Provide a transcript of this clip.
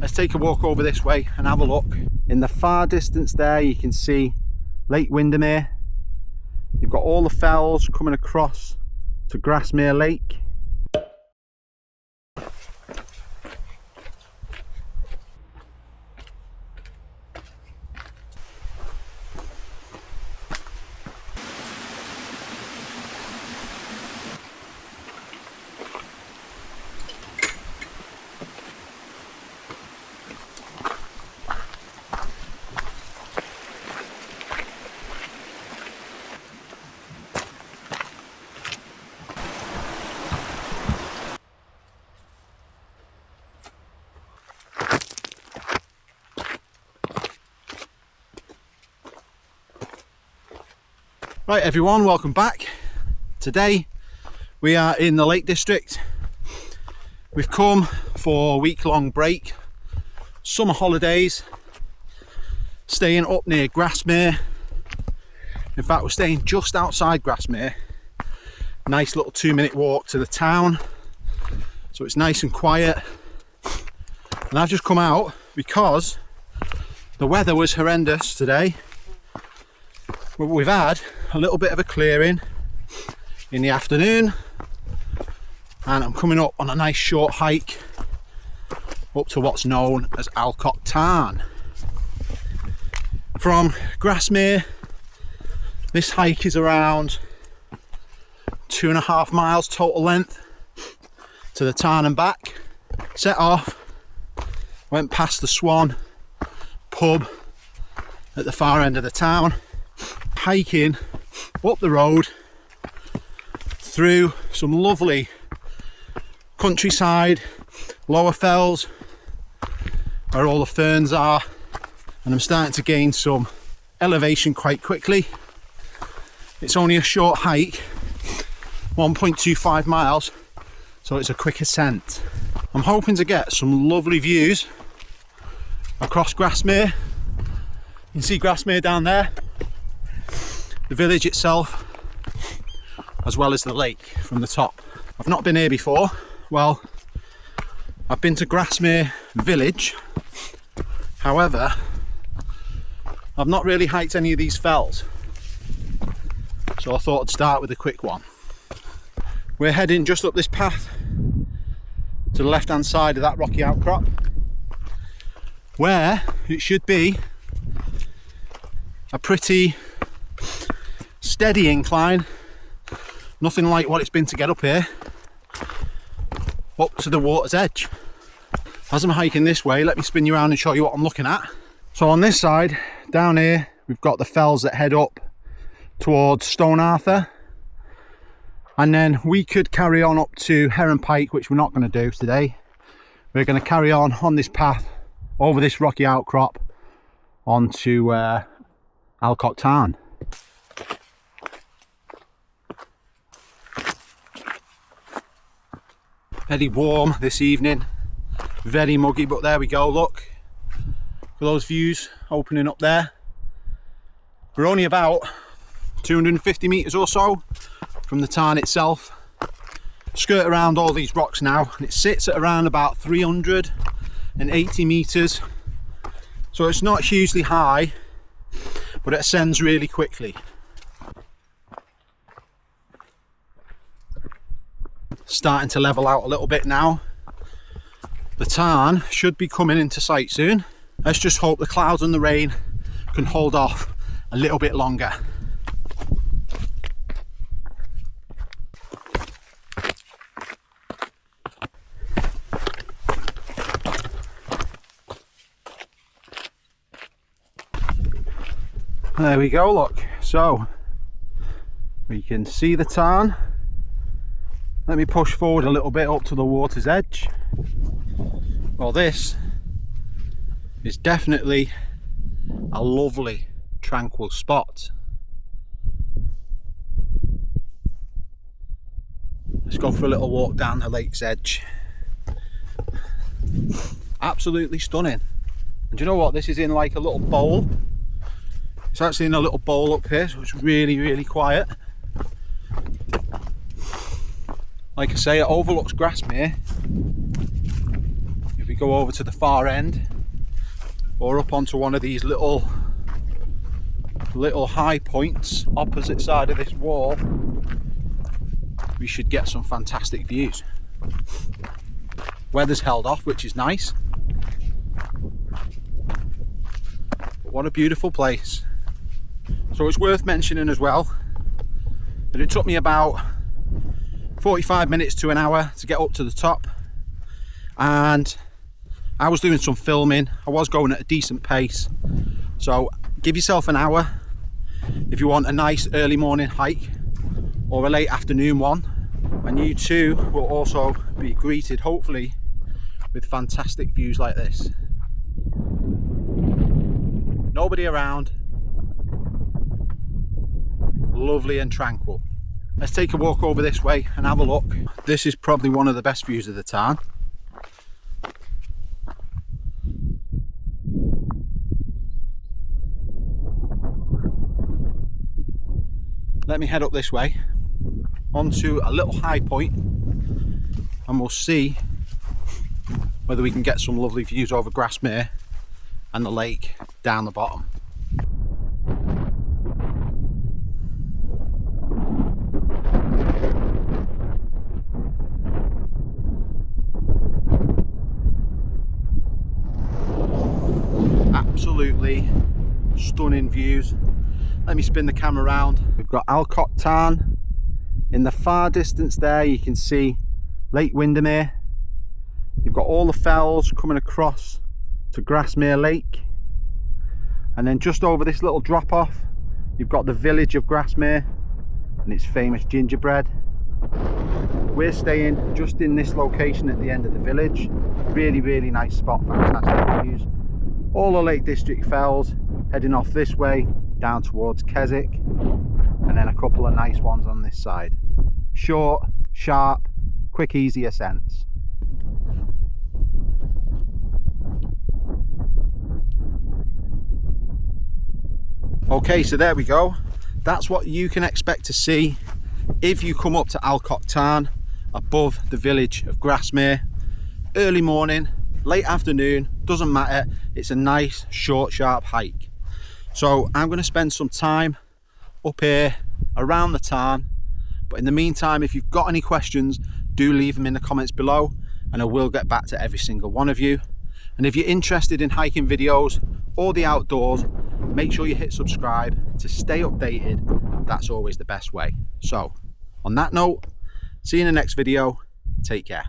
Let's take a walk over this way and have a look. In the far distance there you can see Lake Windermere. You've got all the fells coming across to Grasmere Lake. Right everyone, welcome back. Today we are in the Lake District. We've come for a week-long break, summer holidays, staying up near Grasmere. In fact, we're staying just outside Grasmere. Nice little 2-minute walk to the town, so it's nice and quiet. And I've just come out because the weather was horrendous today. We've had a little bit of a clearing in the afternoon, and I'm coming up on a nice short hike up to what's known as Alcock Tarn. From Grasmere, this hike is around 2.5 miles total length to the Tarn and back. Set off, went past the Swan pub at the far end of the town, hiking up the road through some lovely countryside, lower fells where all the ferns are, and I'm starting to gain some elevation quite quickly. It's only a short hike, 1.25 miles, so it's a quick ascent. I'm hoping to get some lovely views across Grasmere. You can see Grasmere down there, the village itself, as well as the lake from the top. I've not been here before. Well, I've been to Grasmere village, however I've not really hiked any of these fells, so I thought I'd start with a quick one. We're heading just up this path to the left hand side of that rocky outcrop, where it should be a pretty steady incline, nothing like what it's been to get up here, up to the water's edge. As I'm hiking this way, let me spin you around and show you what I'm looking at. So on this side, down here, we've got the fells that head up towards Stone Arthur, and then we could carry on up to Heron Pike, which we're not going to do today. We're going to carry on this path over this rocky outcrop onto Alcock Tarn. Very warm this evening, very muggy, but there we go, look for those views opening up there. We're only about 250 metres or so from the tarn itself. Skirt around all these rocks now, and it sits at around about 380 metres, so it's not hugely high, but it ascends really quickly. Starting to level out a little bit now. The tarn should be coming into sight soon. Let's just hope the clouds and the rain can hold off a little bit longer. There we go, look. So we can see the tarn. Let me push forward a little bit up to the water's edge. Well, this is definitely a lovely, tranquil spot. Let's go for a little walk down the lake's edge. Absolutely stunning. And do you know what? This is in like a little bowl. It's actually in a little bowl up here, so it's really, really quiet. Like I say, it overlooks Grasmere. If we go over to the far end or up onto one of these little high points opposite side of this wall, we should get some fantastic views. Weather's held off, which is nice. But what a beautiful place. So it's worth mentioning as well that it took me about 45 minutes to an hour to get up to the top, and I was doing some filming. I was going at a decent pace, so give yourself an hour if you want a nice early morning hike or a late afternoon one, and you too will also be greeted hopefully with fantastic views like this. Nobody around, lovely and tranquil. Let's take a walk over this way and have a look. This is probably one of the best views of the Tarn. Let me head up this way onto a little high point and we'll see whether we can get some lovely views over Grasmere and the lake down the bottom. Absolutely stunning views. Let me spin the camera around. We've got Alcock Tarn. In the far distance there you can see Lake Windermere. You've got all the fells coming across to Grasmere Lake, and then just over this little drop off you've got the village of Grasmere and its famous gingerbread. We're staying just in this location at the end of the village. Really nice spot, fantastic views. All the Lake District fells heading off this way down towards Keswick, and then a couple of nice ones on this side. Short, sharp, quick, easy ascents. Okay, so there we go. That's what you can expect to see if you come up to Alcock Tarn above the village of Grasmere. Early morning, late afternoon, doesn't matter. It's a nice, short, sharp hike. So I'm going to spend some time up here around the Tarn, but in the meantime, if you've got any questions, do leave them in the comments below and I will get back to every single one of you. And if you're interested in hiking videos or the outdoors, make sure you hit subscribe to stay updated. That's always the best way. So on that note, see you in the next video. Take care.